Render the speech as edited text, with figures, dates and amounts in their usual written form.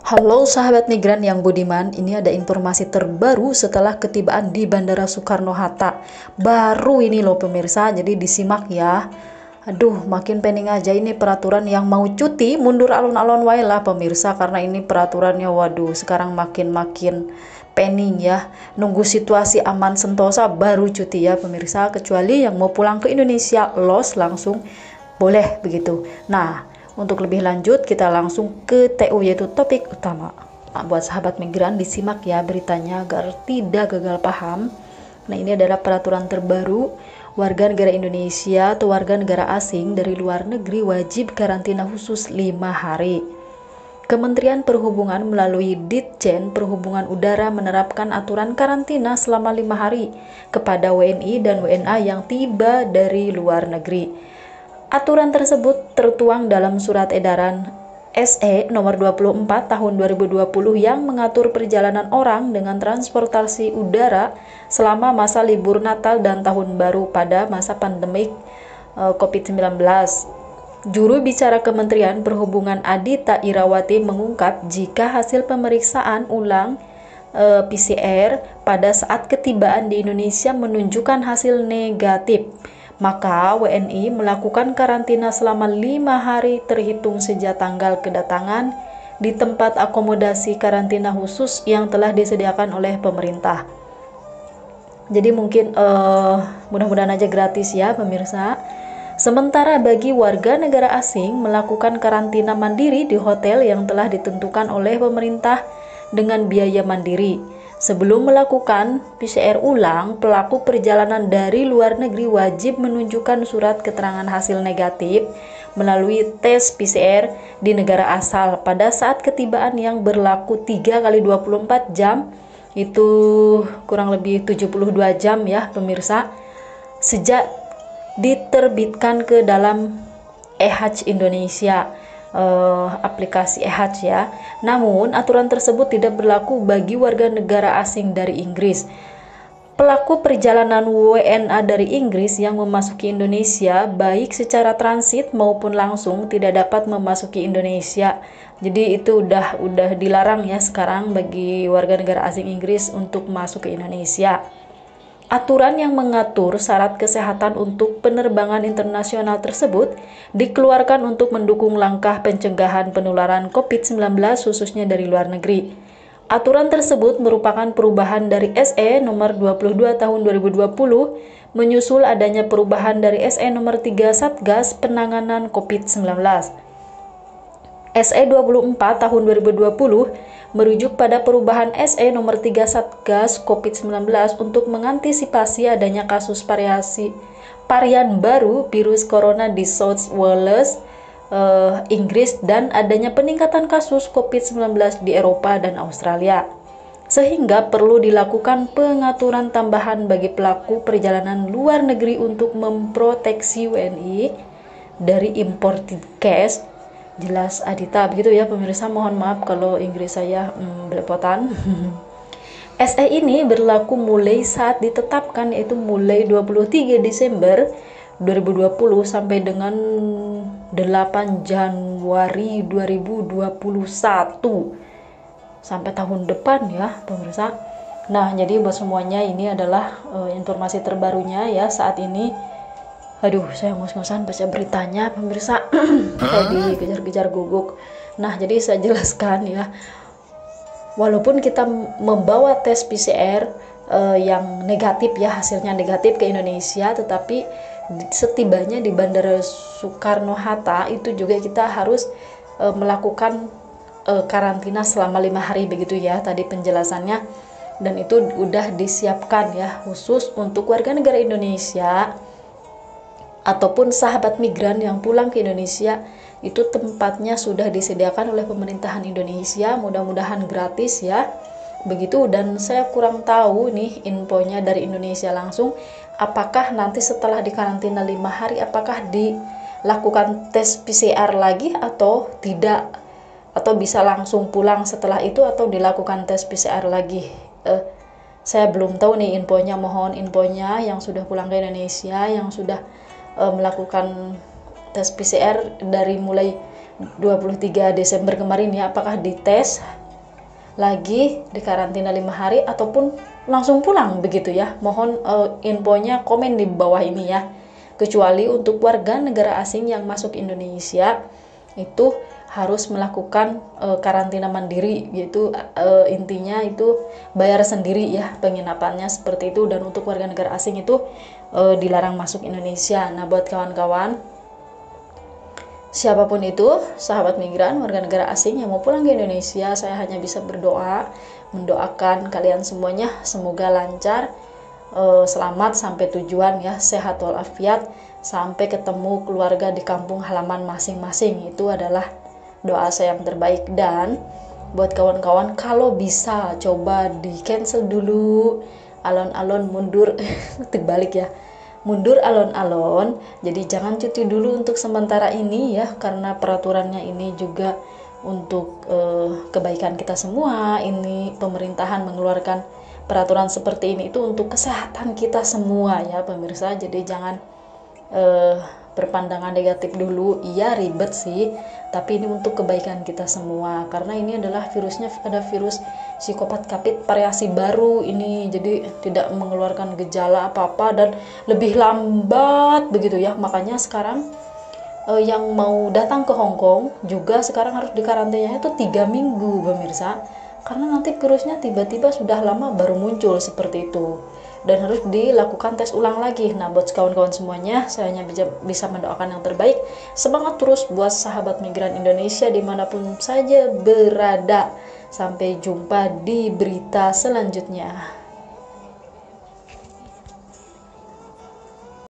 Halo sahabat migran yang budiman, ini ada informasi terbaru setelah ketibaan di Bandara Soekarno-Hatta. Baru ini loh pemirsa, jadi disimak ya. Aduh, makin pening aja ini peraturan yang mau cuti, mundur alon-alon wae lah pemirsa, karena ini peraturannya waduh, sekarang makin pening ya. Nunggu situasi aman sentosa baru cuti ya pemirsa, kecuali yang mau pulang ke Indonesia los langsung boleh begitu. Nah, untuk lebih lanjut, kita langsung ke TU, yaitu topik utama. Nah, buat sahabat migran, disimak ya beritanya agar tidak gagal paham. Nah, ini adalah peraturan terbaru. Warga negara Indonesia atau warga negara asing dari luar negeri wajib karantina khusus 5 hari. Kementerian Perhubungan melalui Ditjen Perhubungan Udara menerapkan aturan karantina selama 5 hari kepada WNI dan WNA yang tiba dari luar negeri. Aturan tersebut tertuang dalam Surat Edaran SE nomor 24 tahun 2020 yang mengatur perjalanan orang dengan transportasi udara selama masa libur Natal dan Tahun Baru pada masa pandemik COVID-19. Juru bicara Kementerian Perhubungan Adita Irawati mengungkap jika hasil pemeriksaan ulang PCR pada saat ketibaan di Indonesia menunjukkan hasil negatif, maka WNI melakukan karantina selama 5 hari terhitung sejak tanggal kedatangan di tempat akomodasi karantina khusus yang telah disediakan oleh pemerintah. Jadi mungkin mudah-mudahan aja gratis ya pemirsa. Sementara bagi warga negara asing melakukan karantina mandiri di hotel yang telah ditentukan oleh pemerintah dengan biaya mandiri. Sebelum melakukan PCR ulang, pelaku perjalanan dari luar negeri wajib menunjukkan surat keterangan hasil negatif melalui tes PCR di negara asal pada saat ketibaan yang berlaku 3 kali 24 jam, itu kurang lebih 72 jam ya pemirsa, sejak diterbitkan ke dalam EHAJ Indonesia, aplikasi EHAJ ya. Namun aturan tersebut tidak berlaku bagi warga negara asing dari Inggris. Pelaku perjalanan WNA dari Inggris yang memasuki Indonesia baik secara transit maupun langsung tidak dapat memasuki Indonesia. Jadi itu udah dilarang ya sekarang bagi warga negara asing Inggris untuk masuk ke Indonesia. Aturan yang mengatur syarat kesehatan untuk penerbangan internasional tersebut dikeluarkan untuk mendukung langkah pencegahan penularan COVID-19 khususnya dari luar negeri. Aturan tersebut merupakan perubahan dari SE nomor 22 tahun 2020 menyusul adanya perubahan dari SE nomor 3 Satgas Penanganan COVID-19. SE 24 tahun 2020 merujuk pada perubahan SE nomor 3 Satgas COVID-19 untuk mengantisipasi adanya kasus varian baru virus corona di South Wales, Inggris, dan adanya peningkatan kasus COVID-19 di Eropa dan Australia. Sehingga perlu dilakukan pengaturan tambahan bagi pelaku perjalanan luar negeri untuk memproteksi WNI dari imported case. Jelas Adita begitu ya pemirsa, mohon maaf kalau Inggris saya belepotan. SE ini berlaku mulai saat ditetapkan, yaitu mulai 23 Desember 2020 sampai dengan 8 Januari 2021 sampai tahun depan ya pemirsa. Nah, jadi buat semuanya ini adalah informasi terbarunya ya saat ini. Aduh, saya ngos-ngosan baca beritanya pemirsa. Kayak dikejar-kejar guguk. Nah, jadi saya jelaskan ya, walaupun kita membawa tes PCR yang negatif ya, hasilnya negatif ke Indonesia, tetapi setibanya di Bandara Soekarno-Hatta itu juga kita harus melakukan karantina selama 5 hari begitu ya tadi penjelasannya. Dan itu udah disiapkan ya khusus untuk warga negara Indonesia ataupun sahabat migran yang pulang ke Indonesia. Itu tempatnya sudah disediakan oleh pemerintahan Indonesia, mudah-mudahan gratis ya begitu. Dan saya kurang tahu nih infonya dari Indonesia langsung, apakah nanti setelah dikarantina 5 hari apakah dilakukan tes PCR lagi atau tidak, atau bisa langsung pulang setelah itu atau dilakukan tes PCR lagi. Saya belum tahu nih infonya, mohon infonya yang sudah pulang ke Indonesia, yang sudah melakukan tes PCR dari mulai 23 Desember kemarin ya, apakah dites lagi di karantina 5 hari ataupun langsung pulang begitu ya. Mohon infonya komen di bawah ini ya. Kecuali untuk warga negara asing yang masuk Indonesia itu harus melakukan karantina mandiri, yaitu intinya itu bayar sendiri ya penginapannya seperti itu, dan untuk warga negara asing itu dilarang masuk Indonesia. Nah, buat kawan-kawan siapapun itu, sahabat migran, warga negara asing yang mau pulang ke Indonesia, saya hanya bisa berdoa, mendoakan kalian semuanya semoga lancar, selamat sampai tujuan ya, sehat walafiat, sampai ketemu keluarga di kampung halaman masing-masing. Itu adalah doa saya yang terbaik. Dan buat kawan-kawan, kalau bisa coba di cancel dulu, alon-alon mundur terbalik ya, mundur alon-alon. Jadi jangan cuti dulu untuk sementara ini ya, karena peraturannya ini juga untuk kebaikan kita semua. Ini pemerintahan mengeluarkan peraturan seperti ini itu untuk kesehatan kita semua ya pemirsa. Jadi jangan berpandangan negatif dulu. Iya ribet sih, tapi ini untuk kebaikan kita semua, karena ini adalah virusnya ada virus psikopat kapit variasi baru ini, jadi tidak mengeluarkan gejala apa-apa dan lebih lambat begitu ya. Makanya sekarang yang mau datang ke Hong Kong juga sekarang harus dikarantinanya itu 3 minggu pemirsa, karena nanti virusnya tiba-tiba sudah lama baru muncul seperti itu, dan harus dilakukan tes ulang lagi. Nah, buat kawan-kawan semuanya, saya hanya bisa mendoakan yang terbaik. Semangat terus buat sahabat migran Indonesia dimanapun saja berada. Sampai jumpa di berita selanjutnya.